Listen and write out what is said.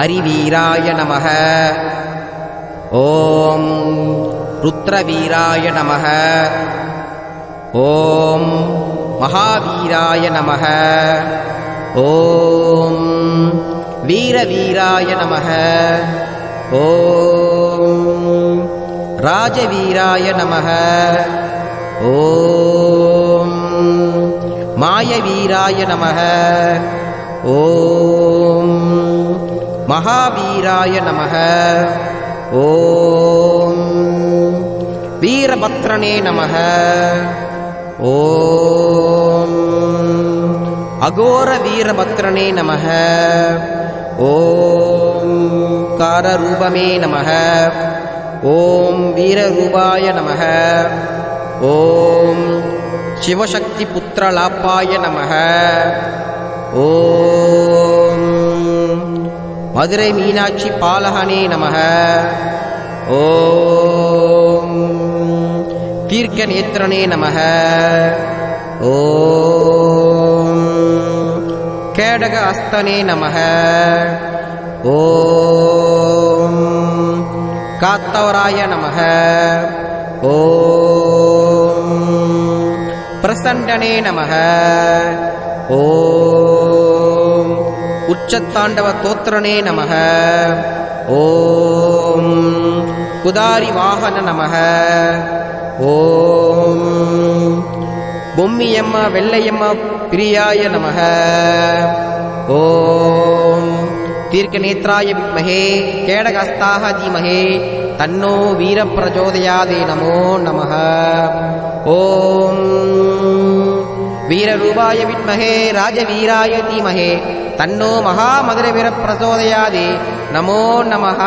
ஹரிவீராய நமः. ஓம் ருத்ரவீராய நமः. ஓம் மகாவீராய நமः. ஓம் வீரவீராய நமः. ஓம் ராஜவீராய நமः. ஓம் மாயவீராய நமः. ஓம் மகாவீராய நமः. ஓம் வீரபத்ரனே நமः. ஓம் அகோர வீரபத்ரனே நமः. ஓம் காரரூபமே நமः. ஓம் வீரரூபாய நமः. ஓம் சிவசக்தி புத்திரலாப்பாய நமः. ஓம் மதுரை மீனாட்சி பாலகனே நமः. ஓம் தீர்க்க நேத்திரனே நமः. ஓம் கேடக அஸ்தனே நமः. ஓம் காத்தவராய நமः. ஓம் பிரசண்டனே நமः. ஓம் உச்சத்தாண்டவ தோத்திரனே நமः. ஓம் குதாரி வாகன நமः. ஓம் பொம்மியம்மா வெள்ளையம்மா பிரியாய நமः. ஓம் தீர்க்கநேத்ராய வித்மஹே கேடகஸ்தாஹ தீமஹே தன்னோ வீரப்பிரச்சோதயாதே நமோ நமः. ஓம் வீரரூபாய வித்மஹே ராஜவீராய தீமஹே தன்னோ மகாமதுர வீரப்பிரச்சோதயாதே நமோ நமः.